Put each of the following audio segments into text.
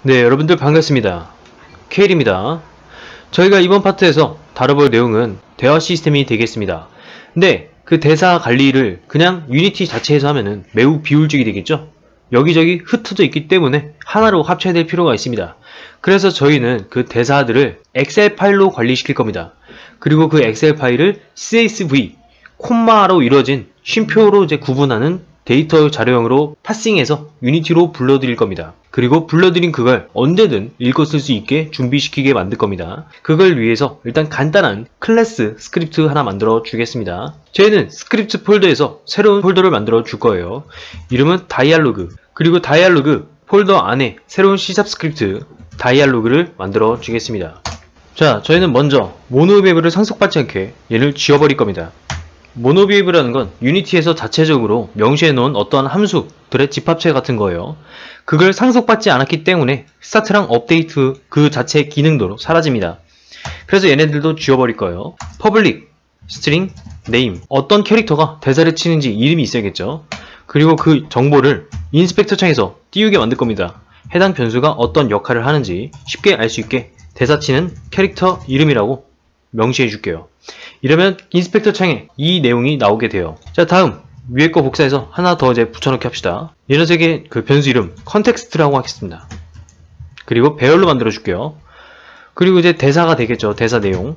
네, 여러분들 반갑습니다. 케일입니다. 저희가 이번 파트에서 다뤄볼 내용은 대화 시스템이 되겠습니다. 근데 그 대사 관리를 그냥 유니티 자체에서 하면은 매우 비효율적이 되겠죠? 여기저기 흩어져 있기 때문에 하나로 합쳐야 될 필요가 있습니다. 그래서 저희는 그 대사들을 엑셀 파일로 관리시킬 겁니다. 그리고 그 엑셀 파일을 CSV, 콤마로 이루어진 쉼표로 이제 구분하는 데이터 자료형으로 파싱해서 유니티로 불러드릴 겁니다. 그리고 불러드린 그걸 언제든 읽어 쓸 수 있게 준비시키게 만들 겁니다. 그걸 위해서 일단 간단한 클래스 스크립트 하나 만들어 주겠습니다. 저희는 스크립트 폴더에서 새로운 폴더를 만들어 줄 거예요. 이름은 다이알로그. 그리고 다이알로그 폴더 안에 새로운 C# 스크립트 다이알로그를 만들어 주겠습니다. 자, 저희는 먼저 모노비에이블을 상속받지 않게 얘를 지워버릴 겁니다. 모노비에이블이라는 건 유니티에서 자체적으로 명시해 놓은 어떠한 함수들의 집합체 같은 거예요. 그걸 상속받지 않았기 때문에 스타트랑 업데이트 그 자체의 기능도 사라집니다. 그래서 얘네들도 지워버릴 거예요. 퍼블릭, 스트링, 네임, 어떤 캐릭터가 대사를 치는지 이름이 있어야겠죠. 그리고 그 정보를 인스펙터 창에서 띄우게 만들 겁니다. 해당 변수가 어떤 역할을 하는지 쉽게 알 수 있게 대사 치는 캐릭터 이름이라고 명시해 줄게요. 이러면 인스펙터 창에 이 내용이 나오게 돼요. 자, 다음 위에 거 복사해서 하나 더 이제 붙여넣기 합시다. 이 녀석의 그 변수 이름 컨텍스트라고 하겠습니다. 그리고 배열로 만들어 줄게요. 그리고 이제 대사가 되겠죠. 대사 내용.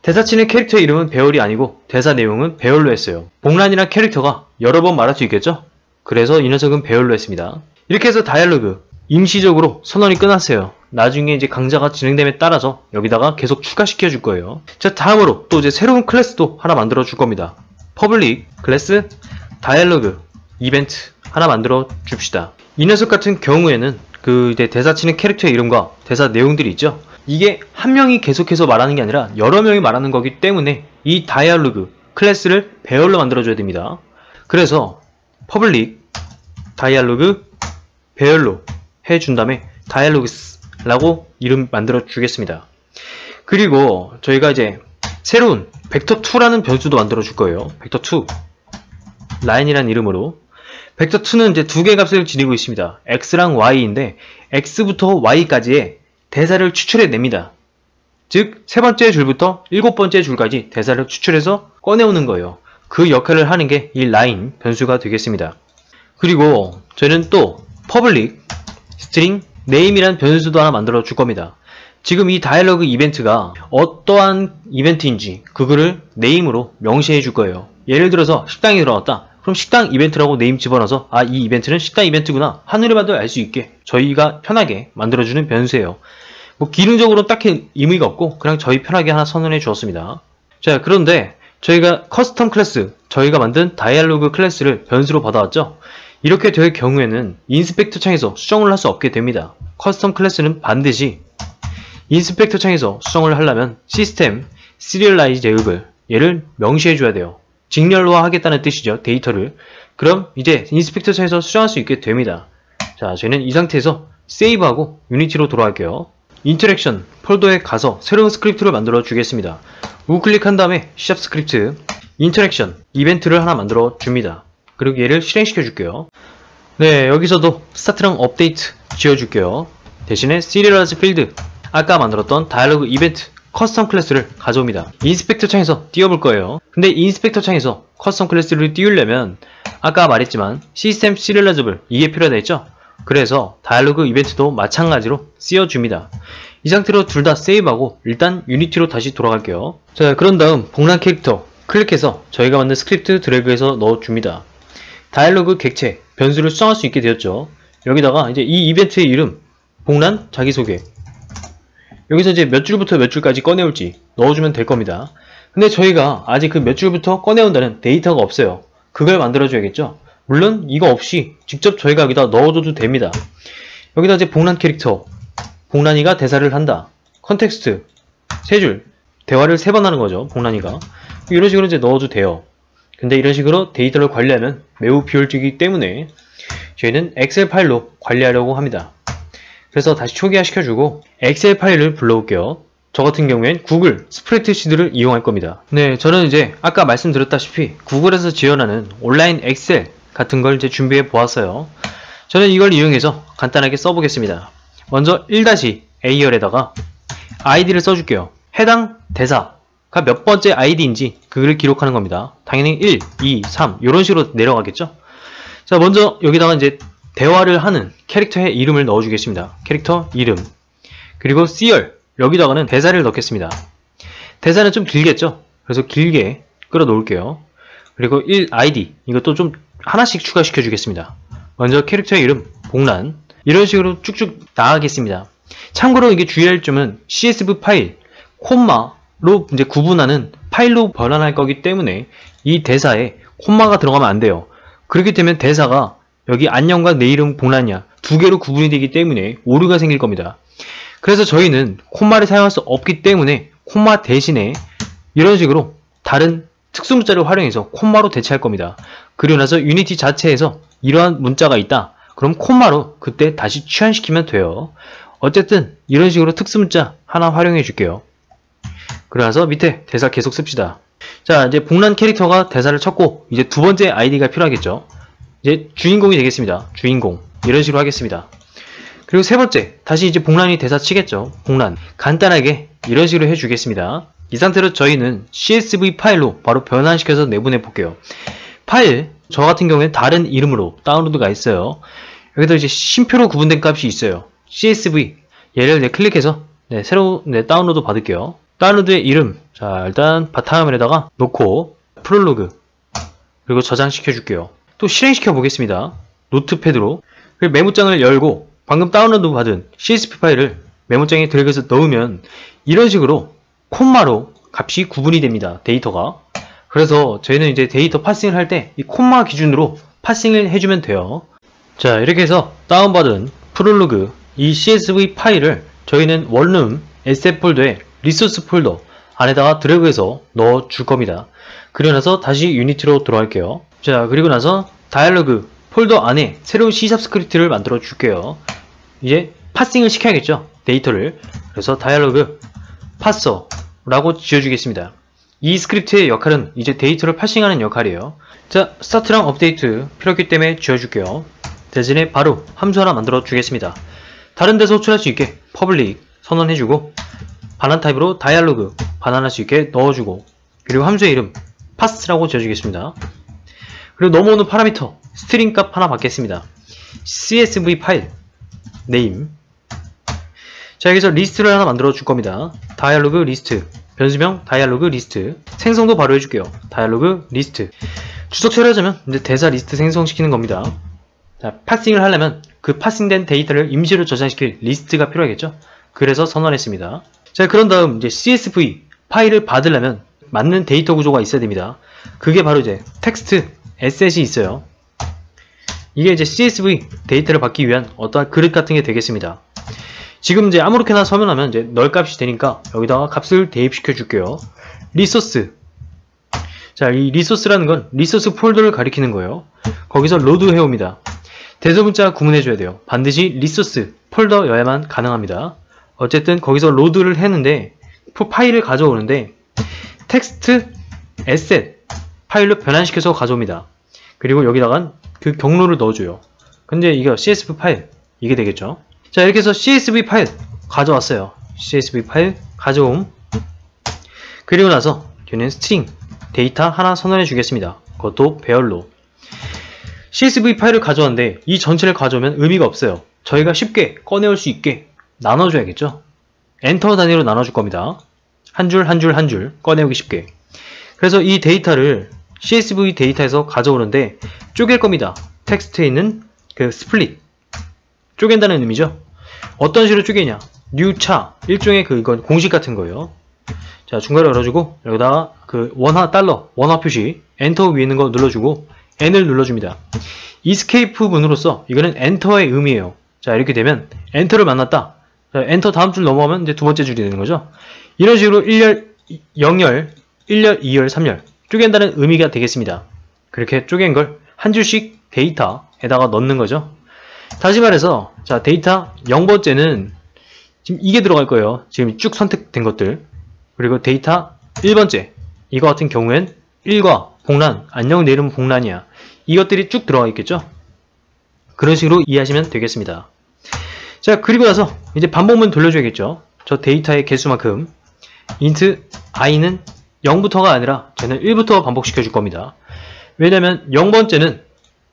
대사 치는 캐릭터 이름은 배열이 아니고 대사 내용은 배열로 했어요. 복란이란 캐릭터가 여러 번 말할 수 있겠죠? 그래서 이 녀석은 배열로 했습니다. 이렇게 해서 다이얼로그 임시적으로 선언이 끝났어요. 나중에 이제 강좌가 진행됨에 따라서 여기다가 계속 추가시켜 줄 거예요. 자, 다음으로 또 이제 새로운 클래스도 하나 만들어 줄 겁니다. 퍼블릭 클래스 다이얼로그 이벤트 하나 만들어 줍시다. 이 녀석 같은 경우에는 그 이제 대사 치는 캐릭터의 이름과 대사 내용들이 있죠. 이게 한 명이 계속해서 말하는 게 아니라 여러 명이 말하는 거기 때문에 이 다이얼로그 클래스를 배열로 만들어 줘야 됩니다. 그래서 퍼블릭 다이얼로그 배열로 해준 다음에 다이얼로그스 라고 이름 만들어 주겠습니다. 그리고 저희가 이제 새로운 벡터2라는 변수도 만들어 줄 거예요. 벡터2 라인이라는 이름으로. 벡터2는 이제 두 개의 값을 지니고 있습니다. x랑 y인데 x부터 y까지의 대사를 추출해 냅니다. 즉 세 번째 줄부터 일곱 번째 줄까지 대사를 추출해서 꺼내오는 거예요. 그 역할을 하는 게 이 라인 변수가 되겠습니다. 그리고 저희는 또 퍼블릭 스트링 네임이란 변수도 하나 만들어 줄 겁니다. 지금 이 다이얼로그 이벤트가 어떠한 이벤트인지 그거를 네임으로 명시해 줄 거예요. 예를 들어서 식당이 들어왔다. 그럼 식당 이벤트라고 네임 집어넣어서 아, 이 이벤트는 식당 이벤트구나 하늘에 봐도 알 수 있게 저희가 편하게 만들어주는 변수예요. 뭐 기능적으로 딱히 의미가 없고 그냥 저희 편하게 하나 선언해 주었습니다. 자, 그런데 저희가 커스텀 클래스, 저희가 만든 다이얼로그 클래스를 변수로 받아왔죠. 이렇게 될 경우에는 인스펙터 창에서 수정을 할 수 없게 됩니다. 커스텀 클래스는 반드시 인스펙터 창에서 수정을 하려면 시스템 시리얼라이즈 제휴을 얘를 명시해 줘야 돼요. 직렬화 하겠다는 뜻이죠. 데이터를. 그럼 이제 인스펙터 창에서 수정할 수 있게 됩니다. 자, 저희는 이 상태에서 세이브하고 유니티로 돌아갈게요. 인터랙션 폴더에 가서 새로운 스크립트를 만들어 주겠습니다. 우클릭한 다음에 C# 스크립트 인터랙션 이벤트를 하나 만들어 줍니다. 그리고 얘를 실행시켜 줄게요. 네, 여기서도 스타트랑 업데이트 지워줄게요. 대신에 시리얼라이즈 필드 아까 만들었던 다이얼로그 이벤트 커스텀 클래스를 가져옵니다. 인스펙터 창에서 띄워볼 거예요. 근데 인스펙터 창에서 커스텀 클래스를 띄우려면 아까 말했지만 시스템 시리얼라이즈블 이게 필요하다 했죠? 그래서 다이얼로그 이벤트도 마찬가지로 씌워줍니다. 이 상태로 둘 다 세이브하고 일단 유니티로 다시 돌아갈게요. 자, 그런 다음 복란 캐릭터 클릭해서 저희가 만든 스크립트 드래그해서 넣어줍니다. 다이얼로그 객체 변수를 수정할 수 있게 되었죠. 여기다가 이제 이 이벤트의 이름 복란 자기소개 여기서 이제 몇 줄부터 몇 줄까지 꺼내올지 넣어주면 될 겁니다. 근데 저희가 아직 그 몇 줄부터 꺼내온다는 데이터가 없어요. 그걸 만들어줘야겠죠. 물론 이거 없이 직접 저희가 여기다 넣어줘도 됩니다. 여기다 이제 복란 캐릭터 복란이가 대사를 한다. 컨텍스트 3줄 대화를 3번 하는 거죠. 복란이가 이런 식으로 이제 넣어도 돼요. 근데 이런 식으로 데이터를 관리하면 매우 비효율적이기 때문에 저희는 엑셀 파일로 관리하려고 합니다. 그래서 다시 초기화 시켜주고 엑셀 파일을 불러올게요. 저 같은 경우엔 구글 스프레드시트를 이용할 겁니다. 네, 저는 이제 아까 말씀드렸다시피 구글에서 지원하는 온라인 엑셀 같은 걸 이제 준비해 보았어요. 저는 이걸 이용해서 간단하게 써보겠습니다. 먼저 1-A열에다가 아이디를 써줄게요. 해당 대사가 몇 번째 아이디인지 그걸 기록하는 겁니다. 당연히 1, 2, 3 이런 식으로 내려가겠죠. 자, 먼저 여기다가 이제 대화를 하는 캐릭터의 이름을 넣어주겠습니다. 캐릭터 이름. 그리고 C열 여기다가는 대사를 넣겠습니다. 대사는 좀 길겠죠. 그래서 길게 끌어 놓을게요. 그리고 1 아이디 이것도 좀 하나씩 추가시켜 주겠습니다. 먼저 캐릭터의 이름 복란 이런 식으로 쭉쭉 나가겠습니다. 참고로 이게 주의할 점은 CSV 파일 콤마로 이제 구분하는 파일로 변환할 거기 때문에 이 대사에 콤마가 들어가면 안 돼요. 그렇게 되면 대사가 여기 안녕과 내 이름 복란이야 두 개로 구분이 되기 때문에 오류가 생길 겁니다. 그래서 저희는 콤마를 사용할 수 없기 때문에 콤마 대신에 이런 식으로 다른 특수 문자를 활용해서 콤마로 대체할 겁니다. 그리고 나서 유니티 자체에서 이러한 문자가 있다. 그럼 콤마로 그때 다시 취환시키면 돼요. 어쨌든 이런 식으로 특수 문자 하나 활용해 줄게요. 그러나서 밑에 대사 계속 씁시다. 자, 이제 복란 캐릭터가 대사를 쳤고 이제 두 번째 아이디가 필요하겠죠. 이제 주인공이 되겠습니다. 주인공 이런 식으로 하겠습니다. 그리고 세 번째 다시 이제 복란이 대사 치겠죠. 복란 간단하게 이런 식으로 해주겠습니다. 이 상태로 저희는 CSV 파일로 바로 변환시켜서 내보내 볼게요. 파일 저 같은 경우에는 다른 이름으로 다운로드가 있어요. 여기다 이제 쉼표로 구분된 값이 있어요. CSV 얘를 클릭해서 새로 다운로드 받을게요. 다운로드의 이름 자 일단 바탕화면에다가 놓고 프롤로그 그리고 저장시켜 줄게요. 또 실행시켜 보겠습니다. 노트패드로 메모장을 열고 방금 다운로드 받은 CSV 파일을 메모장에 드래그해서 넣으면 이런 식으로 콤마로 값이 구분이 됩니다. 데이터가. 그래서 저희는 이제 데이터 파싱을 할 때 이 콤마 기준으로 파싱을 해주면 돼요. 자, 이렇게 해서 다운받은 프롤로그 이 CSV 파일을 저희는 원룸 SF 폴더에 리소스 폴더 안에다가 드래그해서 넣어 줄 겁니다. 그리고 나서 다시 유니티로 돌아갈게요. 자, 그리고 나서 다이얼로그 폴더 안에 새로운 C# 스크립트를 만들어 줄게요. 이제 파싱을 시켜야겠죠. 데이터를. 그래서 다이얼로그 파서라고 지어주겠습니다. 이 스크립트의 역할은 이제 데이터를 파싱하는 역할이에요. 자, 스타트랑 업데이트 필요했기 때문에 지어줄게요. 대신에 바로 함수 하나 만들어 주겠습니다. 다른 데서 호출할 수 있게 퍼블릭 선언해주고 반환 타입으로 다이얼로그 반환할 수 있게 넣어주고 그리고 함수의 이름 pass라고 지어주겠습니다. 그리고 넘어오는 파라미터 스트링 값 하나 받겠습니다. CSV 파일 name 자, 여기서 리스트를 하나 만들어 줄 겁니다. 다이얼로그 리스트 변수명 다이얼로그 리스트 생성도 바로 해줄게요. 다이얼로그 리스트 주석 처리하자면 이제 대사 리스트 생성시키는 겁니다. 자, 파싱을 하려면 그 파싱된 데이터를 임시로 저장시킬 리스트가 필요하겠죠. 그래서 선언했습니다. 자, 그런 다음 이제 CSV 파일을 받으려면 맞는 데이터 구조가 있어야 됩니다. 그게 바로 이제 텍스트 에셋이 있어요. 이게 이제 CSV 데이터를 받기 위한 어떠한 그릇 같은 게 되겠습니다. 지금 이제 아무렇게나 서명하면 이제 널 값이 되니까 여기다가 값을 대입시켜 줄게요. 리소스 자, 이 리소스라는 건 리소스 폴더를 가리키는 거예요. 거기서 로드 해옵니다. 대소문자 구분해줘야 돼요. 반드시 리소스 폴더여야만 가능합니다. 어쨌든 거기서 로드를 했는데 파일을 가져오는데 텍스트 에셋 파일로 변환시켜서 가져옵니다. 그리고 여기다가 그 경로를 넣어줘요. 근데 이거 CSV 파일 이게 되겠죠. 자, 이렇게 해서 CSV 파일 가져왔어요. CSV 파일 가져옴 그리고 나서 저는 스트링 데이터 하나 선언해 주겠습니다. 그것도 배열로 CSV 파일을 가져왔는데 이 전체를 가져오면 의미가 없어요. 저희가 쉽게 꺼내올 수 있게 나눠줘야겠죠. 엔터 단위로 나눠줄 겁니다. 한 줄 한 줄 한 줄 꺼내오기 쉽게. 그래서 이 데이터를 CSV 데이터에서 가져오는데 쪼갤 겁니다. 텍스트에 있는 그 스플릿 쪼갠다는 의미죠. 어떤 식으로 쪼개냐 뉴차 일종의 이건 공식 같은 거예요. 자, 중괄호 열어주고 여기다가 그 원화 달러 원화 표시 엔터 위에 있는 거 눌러주고 N을 눌러줍니다. 이스케이프 문으로서 이거는 엔터의 의미예요. 자, 이렇게 되면 엔터를 만났다. 자, 엔터 다음 줄 넘어가면 이제 두 번째 줄이 되는 거죠. 이런 식으로 1열, 0열, 1열, 2열, 3열 쪼갠다는 의미가 되겠습니다. 그렇게 쪼갠 걸 한 줄씩 데이터에다가 넣는 거죠. 다시 말해서 자, 데이터 0번째는 지금 이게 들어갈 거예요. 지금 쭉 선택된 것들. 그리고 데이터 1번째 이거 같은 경우엔 1과 복란, 안녕 내 이름은 복란이야. 이것들이 쭉 들어가 있겠죠. 그런 식으로 이해하시면 되겠습니다. 자, 그리고 나서 이제 반복문 돌려줘야겠죠. 저 데이터의 개수만큼 int i는 0부터가 아니라 쟤는 1부터 반복시켜 줄 겁니다. 왜냐면 0번째는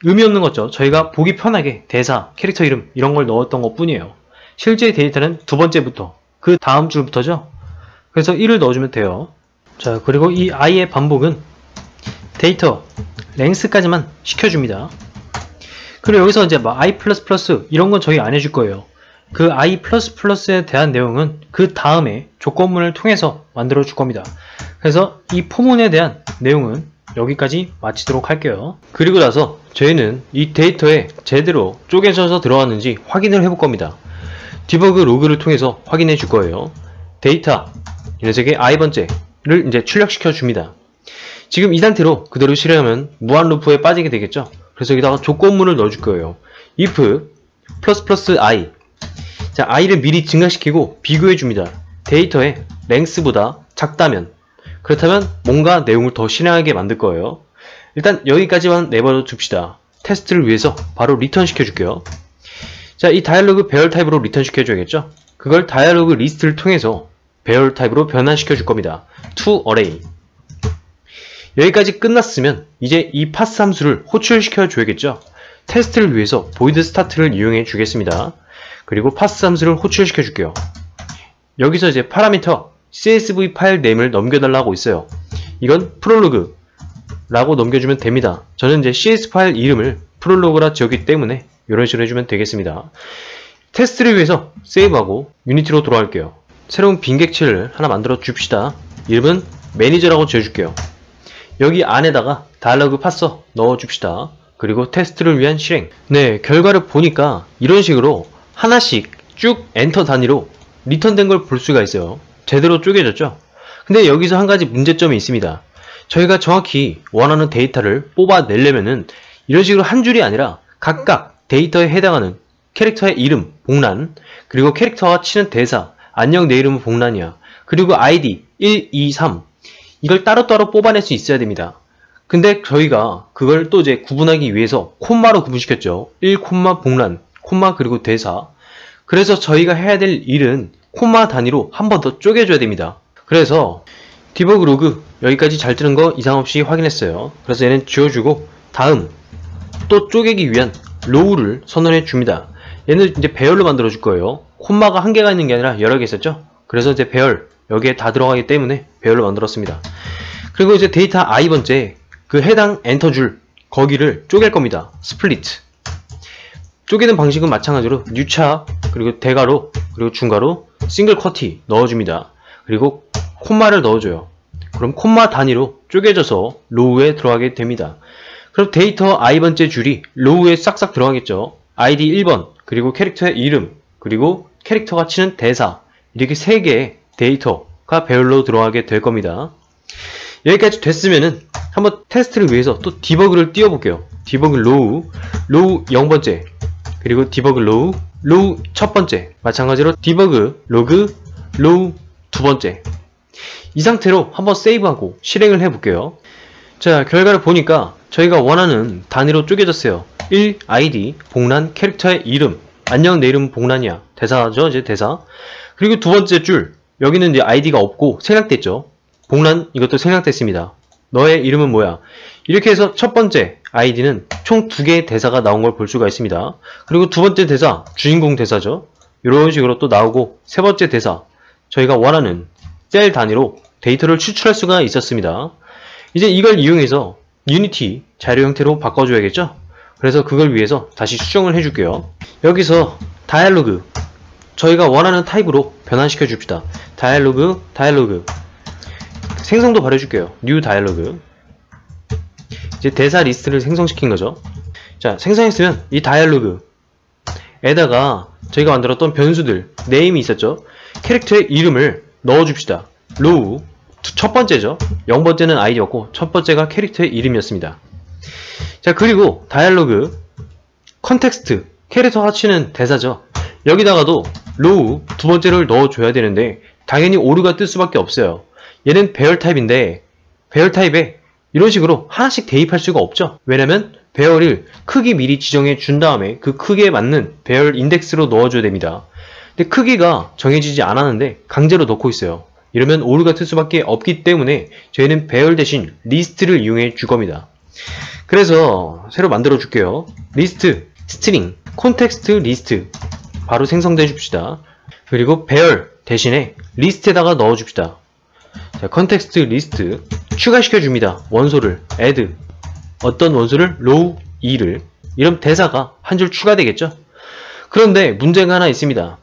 의미 없는 거죠. 저희가 보기 편하게 대사, 캐릭터 이름 이런 걸 넣었던 것 뿐이에요. 실제 데이터는 두 번째부터, 그 다음 줄부터죠. 그래서 1을 넣어주면 돼요. 자, 그리고 이 i의 반복은 데이터 랭스까지만 시켜줍니다. 그리고 여기서 이제 막 i++ 이런 건 저희 안 해줄 거예요. 그 i++에 대한 내용은 그 다음에 조건문을 통해서 만들어 줄 겁니다. 그래서 이 포문에 대한 내용은 여기까지 마치도록 할게요. 그리고 나서 저희는 이 데이터에 제대로 쪼개져서 들어왔는지 확인을 해볼 겁니다. 디버그 로그를 통해서 확인해 줄 거예요. 데이터 이 녀석의 i번째를 이제 출력시켜 줍니다. 지금 이 상태로 그대로 실행하면 무한 루프에 빠지게 되겠죠. 그래서 여기다가 조건문을 넣어 줄 거예요. if ++i. 자, i를 미리 증가시키고 비교해 줍니다. 데이터의 랭스보다 작다면, 그렇다면 뭔가 내용을 더 실행하게 만들 거예요. 일단 여기까지만 내버려 둡시다. 테스트를 위해서 바로 리턴 시켜줄게요. 자, 이 다이얼로그 배열 타입으로 리턴 시켜줘야겠죠. 그걸 다이얼로그 리스트를 통해서 배열 타입으로 변환시켜 줄 겁니다. to array. 여기까지 끝났으면 이제 이 pass 함수를 호출시켜 줘야겠죠. 테스트를 위해서 void start를 이용해 주겠습니다. 그리고 pass 함수를 호출시켜 줄게요. 여기서 이제 파라미터 csv 파일 네임을 넘겨달라고 있어요. 이건 프롤로그 라고 넘겨주면 됩니다. 저는 이제 cs 파일 이름을 프롤로그라 지었기 때문에 이런 식으로 해주면 되겠습니다. 테스트를 위해서 세이브하고 유니티로 돌아갈게요. 새로운 빈 객체를 하나 만들어 줍시다. 이름은 매니저라고 지어줄게요. 여기 안에다가 다이얼로그 파서 넣어 줍시다. 그리고 테스트를 위한 실행. 네, 결과를 보니까 이런 식으로 하나씩 쭉 엔터 단위로 리턴된 걸 볼 수가 있어요. 제대로 쪼개졌죠? 근데 여기서 한 가지 문제점이 있습니다. 저희가 정확히 원하는 데이터를 뽑아내려면은 이런 식으로 한 줄이 아니라 각각 데이터에 해당하는 캐릭터의 이름, 복란, 그리고 캐릭터와 치는 대사, 안녕 내 이름은 복란이야, 그리고 아이디 1, 2, 3 이걸 따로따로 뽑아낼 수 있어야 됩니다. 근데 저희가 그걸 또 이제 구분하기 위해서 콤마로 구분시켰죠. 1, 복란, 콤마 그리고 대사. 그래서 저희가 해야 될 일은 콤마 단위로 한 번 더 쪼개줘야 됩니다. 그래서 디버그 로그 여기까지 잘 뜨는 거 이상 없이 확인했어요. 그래서 얘는 지워주고 다음 또 쪼개기 위한 로우를 선언해 줍니다. 얘는 이제 배열로 만들어 줄 거예요. 콤마가 한 개가 있는 게 아니라 여러 개 있었죠. 그래서 이제 배열 여기에 다 들어가기 때문에 배열로 만들었습니다. 그리고 이제 데이터 i번째 그 해당 엔터 줄 거기를 쪼갤 겁니다. 스플리트. 쪼개는 방식은 마찬가지로 뉴차 그리고 대괄호 그리고 중괄호 싱글 쿼티 넣어줍니다. 그리고 콤마를 넣어줘요. 그럼 콤마 단위로 쪼개져서 로우에 들어가게 됩니다. 그럼 데이터 i번째 줄이 로우에 싹싹 들어가겠죠. id 1번 그리고 캐릭터의 이름 그리고 캐릭터가 치는 대사 이렇게 3개의 데이터가 배열로 들어가게 될 겁니다. 여기까지 됐으면은 한번 테스트를 위해서 또 디버그를 띄워볼게요. 디버그 로우 0번째 그리고 디버그 로우 첫 번째 마찬가지로 디버그 로그 로우 두 번째 이 상태로 한번 세이브하고 실행을 해볼게요. 자, 결과를 보니까 저희가 원하는 단위로 쪼개졌어요. 1. 아이디 복란 캐릭터의 이름 안녕 내 이름은 복란이야 대사죠. 이제 대사. 그리고 두 번째 줄 여기는 이제 아이디가 없고 생략됐죠. 복란 이것도 생략됐습니다. 너의 이름은 뭐야? 이렇게 해서 첫 번째 아이디는 총 2개의 대사가 나온 걸 볼 수가 있습니다. 그리고 두 번째 대사 주인공 대사죠. 이런 식으로 또 나오고 세 번째 대사 저희가 원하는 셀 단위로 데이터를 추출할 수가 있었습니다. 이제 이걸 이용해서 유니티 자료 형태로 바꿔줘야겠죠? 그래서 그걸 위해서 다시 수정을 해줄게요. 여기서 다이얼로그 저희가 원하는 타입으로 변환시켜 줍시다. 다이얼로그 생성도 바래줄게요. 뉴 다이얼로그 이제 대사 리스트를 생성시킨 거죠. 자, 생성했으면 이 다이얼로그에다가 저희가 만들었던 변수들 네임이 있었죠. 캐릭터의 이름을 넣어줍시다. 로우 첫 번째죠. 0번째는 아이디였고 첫 번째가 캐릭터의 이름이었습니다. 자, 그리고 다이얼로그 컨텍스트 캐릭터가 치는 대사죠. 여기다가도 로우 두 번째를 넣어줘야 되는데 당연히 오류가 뜰 수밖에 없어요. 얘는 배열 타입인데 배열 타입에 이런 식으로 하나씩 대입할 수가 없죠. 왜냐면 배열을 크기 미리 지정해 준 다음에 그 크기에 맞는 배열 인덱스로 넣어줘야 됩니다. 근데 크기가 정해지지 않았는데 강제로 넣고 있어요. 이러면 오류가 뜰 수밖에 없기 때문에 저희는 배열 대신 리스트를 이용해 줄 겁니다. 그래서 새로 만들어 줄게요. 리스트, 스트링, 콘텍스트 리스트 바로 생성돼 줍시다. 그리고 배열 대신에 리스트에다가 넣어 줍시다. 자, 컨텍스트 리스트 추가시켜 줍니다. 원소를 add 어떤 원소를 row 2를 이러면 대사가 한 줄 추가되겠죠. 그런데 문제가 하나 있습니다.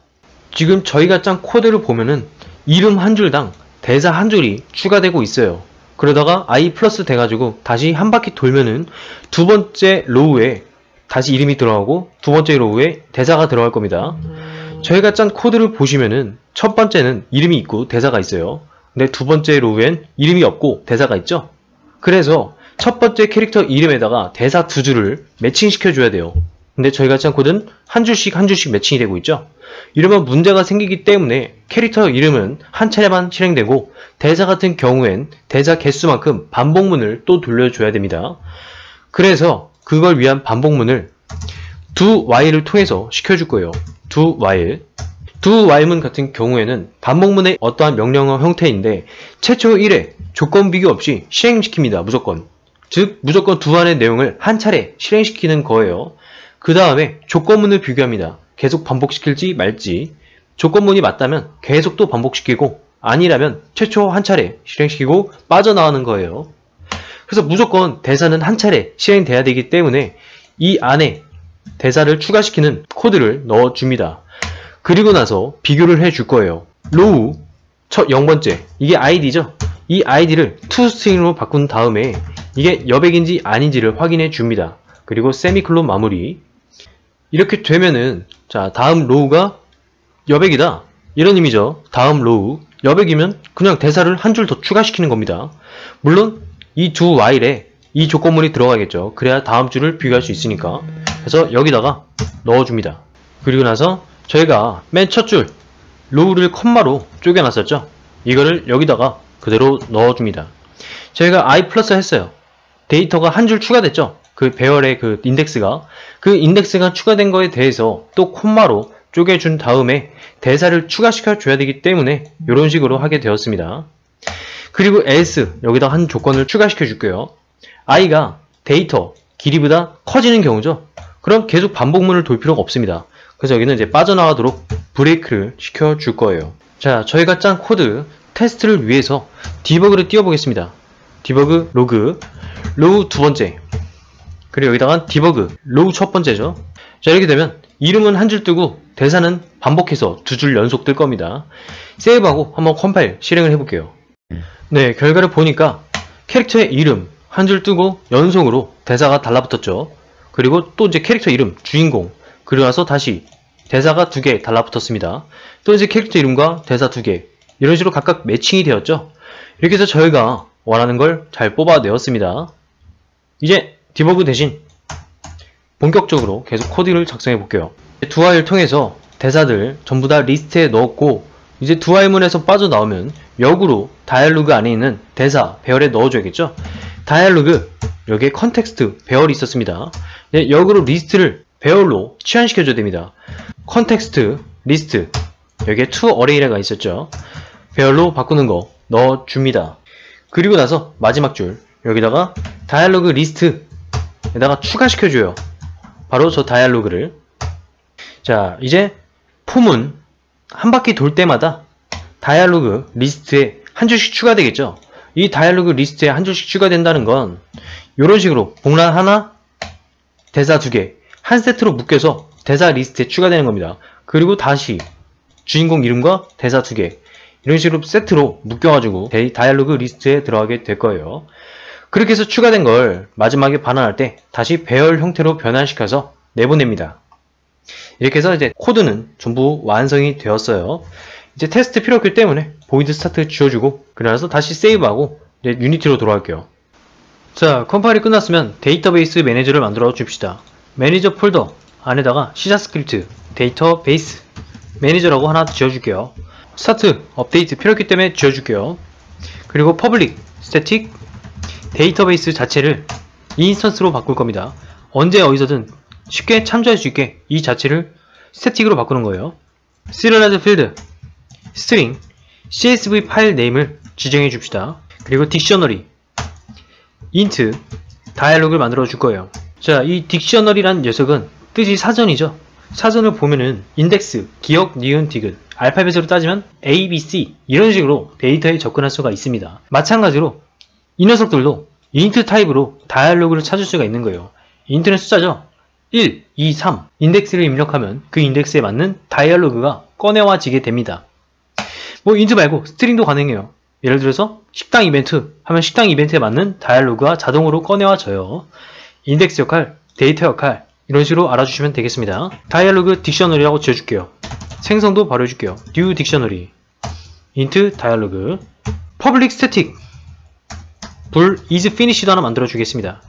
지금 저희가 짠 코드를 보면은 이름 한 줄당 대사 한 줄이 추가되고 있어요. 그러다가 i 플러스 돼가지고 다시 한 바퀴 돌면은 두 번째 로우에 다시 이름이 들어가고 두 번째 로우에 대사가 들어갈 겁니다. 저희가 짠 코드를 보시면은 첫 번째는 이름이 있고 대사가 있어요. 근데 두 번째 로우엔 이름이 없고 대사가 있죠. 그래서 첫 번째 캐릭터 이름에다가 대사 두 줄을 매칭시켜 줘야 돼요. 근데 저희가 짠 코드는 한 줄씩 한 줄씩 매칭이 되고 있죠. 이러면 문제가 생기기 때문에 캐릭터 이름은 한 차례만 실행되고 대사 같은 경우엔 대사 개수만큼 반복문을 또 돌려줘야 됩니다. 그래서 그걸 위한 반복문을 do while을 통해서 시켜줄 거예요. do while문 같은 경우에는 반복문의 어떠한 명령어 형태인데 최초 1회 조건 비교 없이 실행시킵니다. 무조건. 즉 무조건 두 안의 내용을 한 차례 실행시키는 거예요. 그 다음에 조건문을 비교합니다. 계속 반복시킬지 말지. 조건문이 맞다면 계속 또 반복시키고 아니라면 최초 한 차례 실행시키고 빠져나가는 거예요. 그래서 무조건 대사는 한 차례 실행돼야 되기 때문에 이 안에 대사를 추가시키는 코드를 넣어줍니다. 그리고 나서 비교를 해줄 거예요. 로우 첫 0번째 이게 id죠. 이 id를 toString으로 바꾼 다음에 이게 여백인지 아닌지를 확인해 줍니다. 그리고 세미콜론 마무리. 이렇게 되면은 자 다음 로우가 여백이다 이런 의미죠. 다음 로우 여백이면 그냥 대사를 한 줄 더 추가시키는 겁니다. 물론 이 do while에 이 조건문이 들어가겠죠. 그래야 다음 줄을 비교할 수 있으니까. 그래서 여기다가 넣어줍니다. 그리고 나서 저희가 맨 첫 줄 로우를 컴마로 쪼개놨었죠. 이거를 여기다가 그대로 넣어줍니다. 저희가 i 플러스 했어요. 데이터가 한 줄 추가됐죠. 그 배열의 그 인덱스가 추가된 거에 대해서 또 콤마로 쪼개준 다음에 대사를 추가시켜 줘야 되기 때문에 이런 식으로 하게 되었습니다. 그리고 else 여기다 한 조건을 추가시켜 줄게요. i가 데이터 길이보다 커지는 경우죠. 그럼 계속 반복문을 돌 필요가 없습니다. 그래서 여기는 이제 빠져나가도록 브레이크를 시켜 줄 거예요. 자, 저희가 짠 코드 테스트를 위해서 디버그를 띄워보겠습니다. 디버그 로그 로우 두 번째 그리고 여기다가 디버그 로우 첫 번째죠. 자, 이렇게 되면 이름은 한 줄 뜨고 대사는 반복해서 두 줄 연속 뜰 겁니다. 세이브하고 한번 컴파일 실행을 해볼게요. 네, 결과를 보니까 캐릭터의 이름 한 줄 뜨고 연속으로 대사가 달라붙었죠. 그리고 또 이제 캐릭터 이름 주인공 그리고 나서 다시 대사가 두 개 달라붙었습니다. 또 이제 캐릭터 이름과 대사 두 개 이런 식으로 각각 매칭이 되었죠. 이렇게 해서 저희가 원하는 걸 잘 뽑아내었습니다. 이제 디버그 대신 본격적으로 계속 코드를 작성해 볼게요. do while을 통해서 대사들 전부 다 리스트에 넣었고 이제 do while문에서 빠져나오면 역으로 다이얼로그 안에 있는 대사 배열에 넣어줘야겠죠. 다이얼로그 여기에 컨텍스트 배열이 있었습니다. 이제 역으로 리스트를 배열로 치환시켜줘야 됩니다. 컨텍스트 리스트 여기에 to array가 있었죠. 배열로 바꾸는 거 넣어줍니다. 그리고 나서 마지막 줄 여기다가 다이얼로그 리스트에다가 추가시켜줘요. 바로 저 다이얼로그를. 자, 이제 폼은 한 바퀴 돌 때마다 다이얼로그 리스트에 한 줄씩 추가되겠죠. 이 다이얼로그 리스트에 한 줄씩 추가된다는 건 이런 식으로 복란 하나, 대사 두 개, 한 세트로 묶여서 대사 리스트에 추가되는 겁니다. 그리고 다시 주인공 이름과 대사 두 개, 이런 식으로 세트로 묶여가지고 다이얼로그 리스트에 들어가게 될 거예요. 그렇게 해서 추가된 걸 마지막에 반환할 때 다시 배열 형태로 변환시켜서 내보냅니다. 이렇게 해서 이제 코드는 전부 완성이 되었어요. 이제 테스트 필요 없기 때문에 void start 지워주고 그래서 다시 세이브하고 이제 유니티로 돌아갈게요. 자, 컴파일이 끝났으면 데이터베이스 매니저를 만들어 줍시다. 매니저 폴더 안에다가 C# 스크립트 데이터베이스 매니저라고 하나 지어줄게요. 스타트 업데이트 필요 없기 때문에 지어줄게요. 그리고 퍼블릭 스태틱 데이터베이스 자체를 인스턴스로 바꿀 겁니다. 언제 어디서든 쉽게 참조할 수 있게 이 자체를 스태틱으로 바꾸는 거예요. 시리얼라이즈 필드 스트링 CSV 파일 네임을 지정해 줍시다. 그리고 딕셔너리 int 다이얼로그를 만들어 줄 거예요. 자, 이 딕셔너리란 녀석은 뜻이 사전이죠. 사전을 보면은 인덱스, 기억, 니은, 디귿, 알파벳으로 따지면 A, B, C 이런 식으로 데이터에 접근할 수가 있습니다. 마찬가지로 이 녀석들도 int 타입으로 다이얼로그를 찾을 수가 있는 거예요. int는 숫자죠. 1, 2, 3 인덱스를 입력하면 그 인덱스에 맞는 다이얼로그가 꺼내와지게 됩니다. 뭐 int 말고 스트링도 가능해요. 예를 들어서 식당 이벤트 하면 식당 이벤트에 맞는 다이얼로그가 자동으로 꺼내와져요. 인덱스 역할, 데이터 역할 이런 식으로 알아주시면 되겠습니다. 다이얼로그 딕셔너리라고 지어줄게요. 생성도 바로 해줄게요. new 딕셔너리 int 다이얼로그 public static 불 is finish도 하나 만들어 주겠습니다.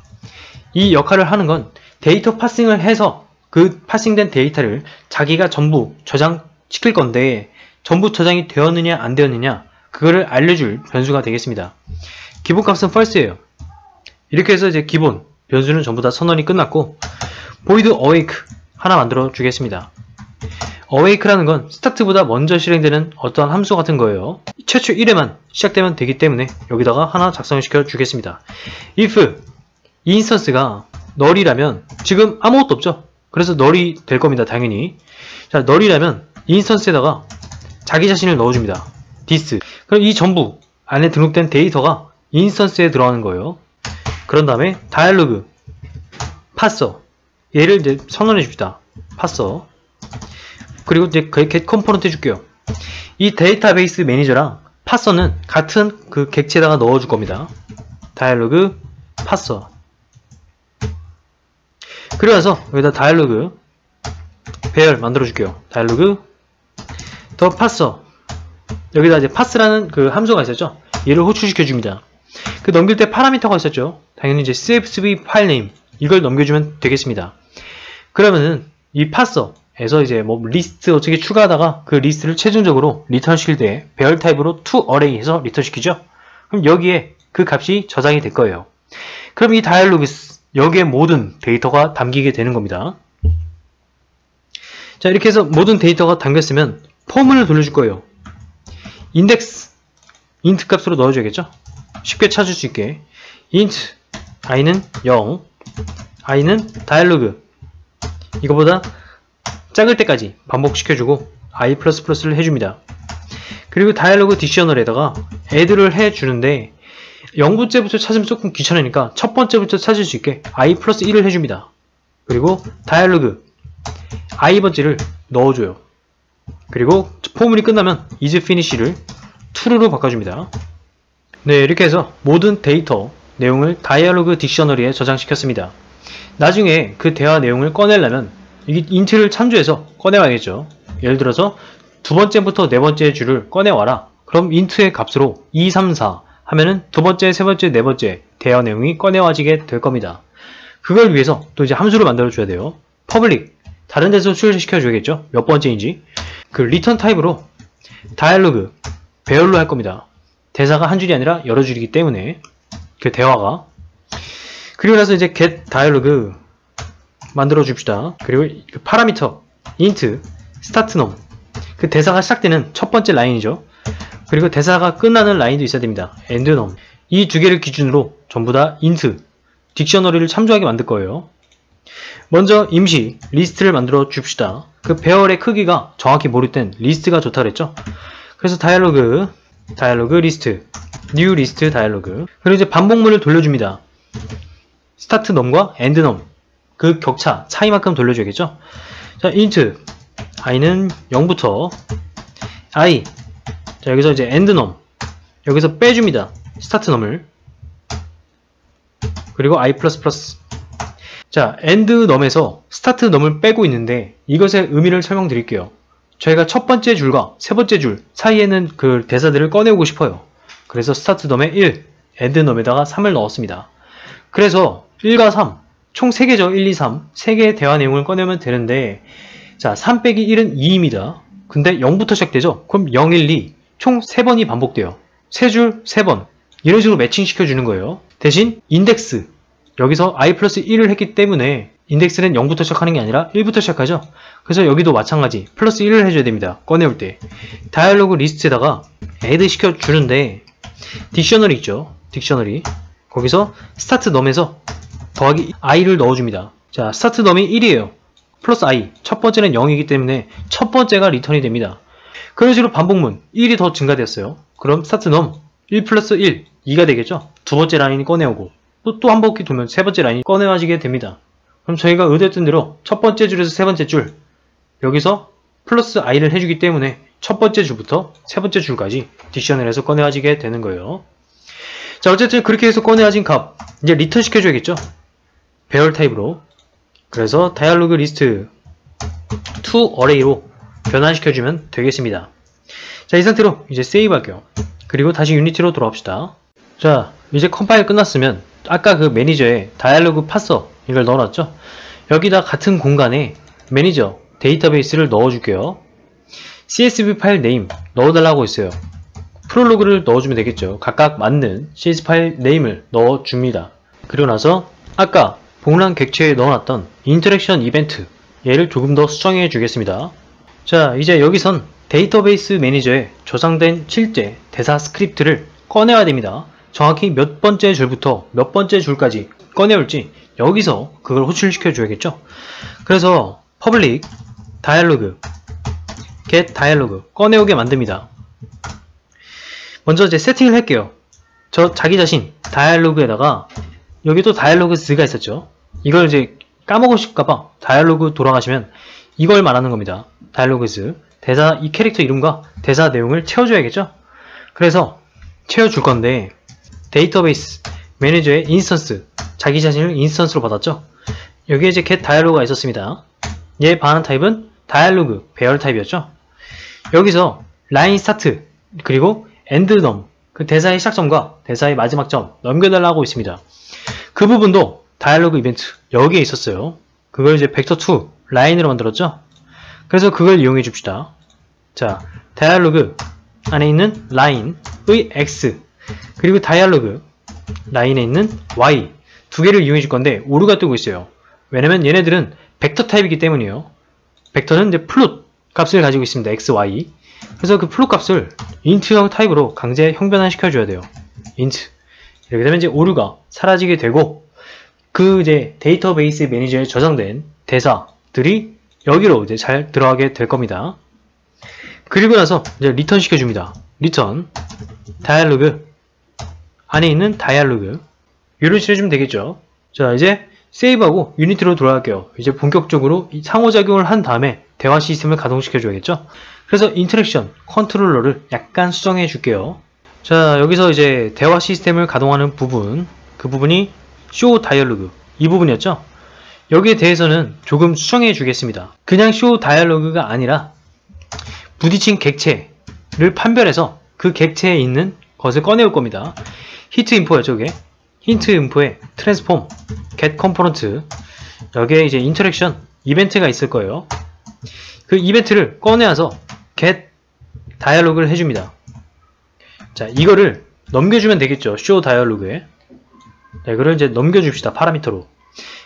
이 역할을 하는 건 데이터 파싱을 해서 그 파싱된 데이터를 자기가 전부 저장시킬 건데 전부 저장이 되었느냐 안 되었느냐 그거를 알려줄 변수가 되겠습니다. 기본값은 false예요. 이렇게 해서 이제 기본 변수는 전부 다 선언이 끝났고 void awake 하나 만들어 주겠습니다. awake라는 건 start보다 먼저 실행되는 어떠한 함수 같은 거예요. 최초 1회만 시작되면 되기 때문에 여기다가 하나 작성시켜 주겠습니다. if 인스턴스가 null이라면 지금 아무것도 없죠. 그래서 null이 될 겁니다. 당연히. 자, null이라면 인스턴스에다가 자기 자신을 넣어줍니다. this. 그럼 이 전부 안에 등록된 데이터가 인스턴스에 들어가는 거예요. 그런 다음에 다이얼로그 parser 얘를 이제 선언해 줍시다. parser. 그리고 이제 get 컴포넌트 해줄게요. 이 데이터베이스 매니저랑 parser는 같은 그 객체에다가 넣어줄 겁니다. 다이얼로그 parser. 그리고 나서 여기다 다이얼로그 배열 만들어 줄게요. 다이얼로그 더 parser. 여기다 이제 parse라는 그 함수가 있었죠. 얘를 호출시켜 줍니다. 그 넘길 때 파라미터가 있었죠. 당연히 이제 CSV 파일 네임 이걸 넘겨주면 되겠습니다. 그러면은 이 parser에서 이제 뭐 리스트 어떻게 추가하다가 그 리스트를 최종적으로 리턴 시킬 때 배열 타입으로 to array 해서 리턴 시키죠. 그럼 여기에 그 값이 저장이 될 거예요. 그럼 이 다이얼로그 여기에 모든 데이터가 담기게 되는 겁니다. 자, 이렇게 해서 모든 데이터가 담겼으면 포문을 돌려줄 거예요. 인덱스 int 값으로 넣어줘야겠죠. 쉽게 찾을 수 있게 int i는 0 i는 다이얼로그 이거보다 작을 때까지 반복시켜주고 i++를 해줍니다. 그리고 다이얼로그 딕셔너리에다가 add를 해주는데 0번째부터 찾으면 조금 귀찮으니까 첫 번째부터 찾을 수 있게 i+1을 해줍니다. 그리고 다이얼로그 i번째를 넣어줘요. 그리고 포문이 끝나면 is finish를 true로 바꿔줍니다. 네, 이렇게 해서 모든 데이터 내용을 다이얼로그 딕셔너리에 저장시켰습니다. 나중에 그 대화 내용을 꺼내려면 이게 int를 참조해서 꺼내와야겠죠. 예를 들어서 두 번째부터 네 번째 줄을 꺼내와라. 그럼 int의 값으로 2, 3, 4 하면은 두 번째, 세 번째, 네 번째 대화 내용이 꺼내와지게 될 겁니다. 그걸 위해서 또 이제 함수를 만들어 줘야 돼요. public 다른 데서 출시켜 줘야겠죠. 몇 번째인지. 그 return 타입으로 다이얼로그 배열로 할 겁니다. 대사가 한 줄이 아니라 여러 줄이기 때문에 그 대화가. 그리고 나서 이제 get 다이얼로그 만들어 줍시다. 그리고 그 파라미터 int start num 그 대사가 시작되는 첫 번째 라인이죠. 그리고 대사가 끝나는 라인도 있어야 됩니다. end num 이 두 개를 기준으로 전부 다 int 딕셔너리를 참조하게 만들 거예요. 먼저 임시 리스트를 만들어 줍시다. 그 배열의 크기가 정확히 모를 땐 리스트가 좋다 그랬죠. 그래서 다이얼로그 리스트 new 리스트 다이얼로그 그리고 이제 반복문을 돌려줍니다. start num과 end num 그 격차 차이만큼 돌려줘야겠죠. 자, int i는 0부터 i 자, 여기서 이제 end num 여기서 빼줍니다. start num을 그리고 i++ 자, end num에서 start num을 빼고 있는데 이것의 의미를 설명드릴게요. 저희가 첫 번째 줄과 세 번째 줄 사이에는 그 대사들을 꺼내오고 싶어요. 그래서 start num에 1, end num에다가 3을 넣었습니다. 그래서 1과 3, 총 3개죠. 1, 2, 3, 3개의 대화 내용을 꺼내면 되는데 자, 3 빼기 1은 2입니다. 근데 0부터 시작되죠? 그럼 0, 1, 2, 총 3번이 반복돼요. 3줄 3번, 이런 식으로 매칭 시켜주는 거예요. 대신 인덱스, 여기서 i 플러스 1을 했기 때문에 인덱스는 0부터 시작하는 게 아니라 1부터 시작하죠. 그래서 여기도 마찬가지 플러스 1을 해줘야 됩니다. 꺼내올 때 다이얼로그 리스트에다가 애드 시켜주는데 딕셔너리 있죠. 딕셔너리 거기서 스타트 넘에서 더하기 i를 넣어줍니다. 자, 스타트 넘이 1이에요. 플러스 i, 첫 번째는 0이기 때문에 첫 번째가 리턴이 됩니다. 그런 식으로 반복문 1이 더 증가되었어요. 그럼 스타트 넘 1 플러스 1, 2가 되겠죠. 두 번째 라인이 꺼내오고 또 한 바퀴 돌면 세 번째 라인이 꺼내와지게 됩니다. 그럼 저희가 의도했던 대로 첫 번째 줄에서 세 번째 줄, 여기서 플러스 i를 해주기 때문에 첫 번째 줄부터 세 번째 줄까지 딕셔너리에서 꺼내와지게 되는 거예요. 자, 어쨌든 그렇게 해서 꺼내와진 값 이제 리턴 시켜줘야겠죠. 배열 타입으로. 그래서 다이얼로그 리스트 to array로 변환시켜주면 되겠습니다. 자, 이 상태로 이제 세이브 할게요. 그리고 다시 유니티로 돌아옵시다. 자, 이제 컴파일 끝났으면 아까 그 매니저에 다이얼로그 파서 이걸 넣어놨죠. 여기다 같은 공간에 매니저 데이터베이스를 넣어줄게요. CSV 파일 네임 넣어달라고 했어요. 프롤로그를 넣어주면 되겠죠. 각각 맞는 CSV 파일 네임을 넣어줍니다. 그리고 나서 아까 복랑 객체에 넣어놨던 인터랙션 이벤트 얘를 조금 더 수정해 주겠습니다. 자, 이제 여기선 데이터베이스 매니저에 저장된 실제 대사 스크립트를 꺼내야 됩니다. 정확히 몇 번째 줄부터 몇 번째 줄까지 꺼내올지 여기서 그걸 호출시켜 줘야겠죠. 그래서 public dialog get dialog 꺼내오게 만듭니다. 먼저 이제 세팅을 할게요. 저 자기 자신 다이얼로그에다가 여기 또 다이얼로그스가 있었죠. 이걸 이제 까먹으실까봐 다이얼로그 돌아가시면 이걸 말하는 겁니다. 다이얼로그스 대사 이 캐릭터 이름과 대사 내용을 채워줘야겠죠. 그래서 채워줄 건데 데이터베이스 매니저의 인스턴스 자기 자신을 인스턴스로 받았죠. 여기에 이제 get dialog가 있었습니다. 얘 반환 타입은 다이얼로그 배열 타입이었죠. 여기서 라인 스타트 그리고 엔드 넘 그 대사의 시작점과 대사의 마지막 점 넘겨달라고 있습니다. 그 부분도 다이얼로그 이벤트 여기에 있었어요. 그걸 이제 벡터2 라인으로 만들었죠. 그래서 그걸 이용해 줍시다. 자, 다이얼로그 안에 있는 라인의 X 그리고 다이얼로그 라인에 있는 Y 두 개를 이용해 줄 건데 오류가 뜨고 있어요. 왜냐면 얘네들은 벡터 타입이기 때문이에요. 벡터는 이제 플롯 값을 가지고 있습니다. X, Y. 그래서 그 플롯 값을 인트형 타입으로 강제 형변환 시켜줘야 돼요. 인트. 이렇게 되면 이제 오류가 사라지게 되고 그 이제 데이터베이스 매니저에 저장된 대사들이 여기로 이제 잘 들어가게 될 겁니다. 그리고 나서 이제 리턴 시켜줍니다. 리턴 다이얼로그 안에 있는 다이얼로그 이런 식으로 해주면 되겠죠. 자, 이제 세이브하고 유니티로 돌아갈게요. 이제 본격적으로 상호작용을 한 다음에 대화 시스템을 가동시켜 줘야겠죠. 그래서 인터랙션 컨트롤러를 약간 수정해 줄게요. 자, 여기서 이제 대화 시스템을 가동하는 부분 그 부분이 show dialog 이 부분이었죠. 여기에 대해서는 조금 수정해 주겠습니다. 그냥 show dialog가 아니라 부딪힌 객체를 판별해서 그 객체에 있는 것을 꺼내올 겁니다. 히트 인포였죠. 이게 힌트 인포에 트랜스폼 get component 여기에 이제 인터랙션 이벤트가 있을 거예요. 그 이벤트를 꺼내와서 get dialog를 해줍니다. 자, 이거를 넘겨주면 되겠죠. show dialog에. 자, 이거를 이제 넘겨줍시다. 파라미터로.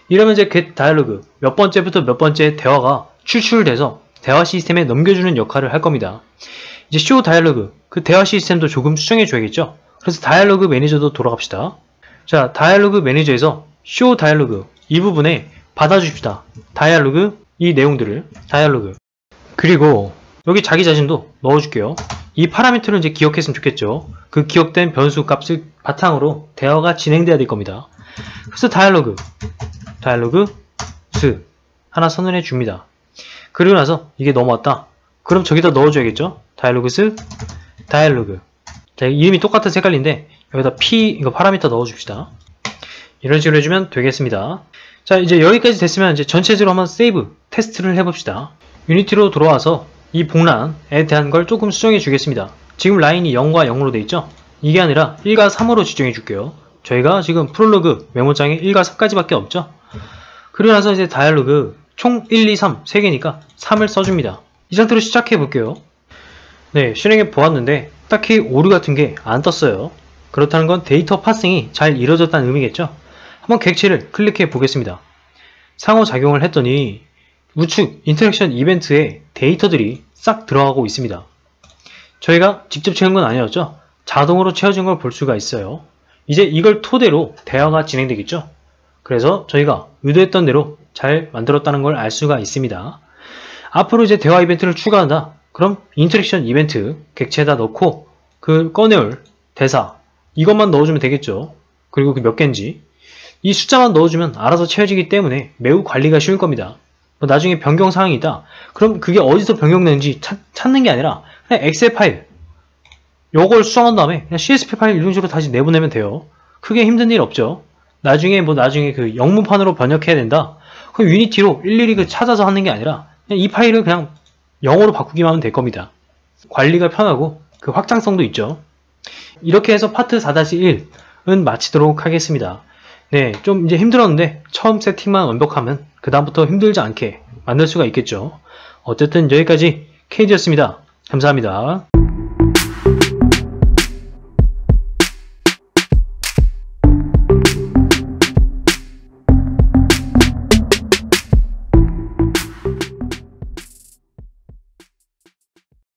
이러면 이제 get dialog 몇 번째부터 몇 번째 대화가 출출돼서 대화 시스템에 넘겨주는 역할을 할 겁니다. 이제 show dialog 그 대화 시스템도 조금 수정해 줘야겠죠. 그래서 다이얼로그 매니저도 돌아갑시다. 자, 다이얼로그 매니저에서 show dialog 이 부분에 받아줍시다. 다이얼로그 이 내용들을 다이얼로그 그리고 여기 자기 자신도 넣어줄게요. 이 파라미터를 이제 기억했으면 좋겠죠. 그 기억된 변수 값을 바탕으로 대화가 진행돼야 될 겁니다. 그래서 다이얼로그 스 하나 선언해 줍니다. 그리고 나서 이게 넘어왔다. 그럼 저기다 넣어줘야겠죠. 다이얼로그스 다이얼로그. 자, 이름이 똑같아서 헷갈린데 여기다 p 이거 파라미터 넣어줍시다. 이런 식으로 해주면 되겠습니다. 자, 이제 여기까지 됐으면 이제 전체적으로 한번 세이브 테스트를 해봅시다. 유니티로 돌아와서 이 복란에 대한 걸 조금 수정해 주겠습니다. 지금 라인이 0과 0으로 돼 있죠? 이게 아니라 1과 3으로 지정해 줄게요. 저희가 지금 프롤로그 메모장에 1과 3까지밖에 없죠? 그리고 나서 이제 다이얼로그 총 1, 2, 3 3개니까 3을 써줍니다. 이 상태로 시작해 볼게요. 네, 실행해 보았는데 딱히 오류 같은 게 안 떴어요. 그렇다는 건 데이터 파싱이 잘 이루어졌다는 의미겠죠. 한번 객체를 클릭해 보겠습니다. 상호작용을 했더니 우측 인터랙션 이벤트에 데이터들이 싹 들어가고 있습니다. 저희가 직접 채운 건 아니었죠. 자동으로 채워진 걸 볼 수가 있어요. 이제 이걸 토대로 대화가 진행되겠죠. 그래서 저희가 의도했던 대로 잘 만들었다는 걸 알 수가 있습니다. 앞으로 이제 대화 이벤트를 추가한다. 그럼 인터랙션 이벤트 객체에다 넣고 그 꺼내올 대사 이것만 넣어주면 되겠죠. 그리고 그 몇 개인지 이 숫자만 넣어주면 알아서 채워지기 때문에 매우 관리가 쉬울 겁니다. 뭐 나중에 변경 사항이 있다. 그럼 그게 어디서 변경되는지 찾는 게 아니라 그냥 엑셀 파일 요걸 수정한 다음에 그냥 CSV 파일 이런 식으로 다시 내보내면 돼요. 크게 힘든 일 없죠. 나중에 그 영문판으로 번역해야 된다. 그럼 유니티로 일일이 그 찾아서 하는 게 아니라 그냥 이 파일을 그냥 영어로 바꾸기만 하면 될 겁니다. 관리가 편하고 그 확장성도 있죠. 이렇게 해서 파트 4-1은 마치도록 하겠습니다. 네, 좀 이제 힘들었는데 처음 세팅만 완벽하면 그 다음부터 힘들지 않게 만들 수가 있겠죠. 어쨌든 여기까지 KD였습니다. 감사합니다.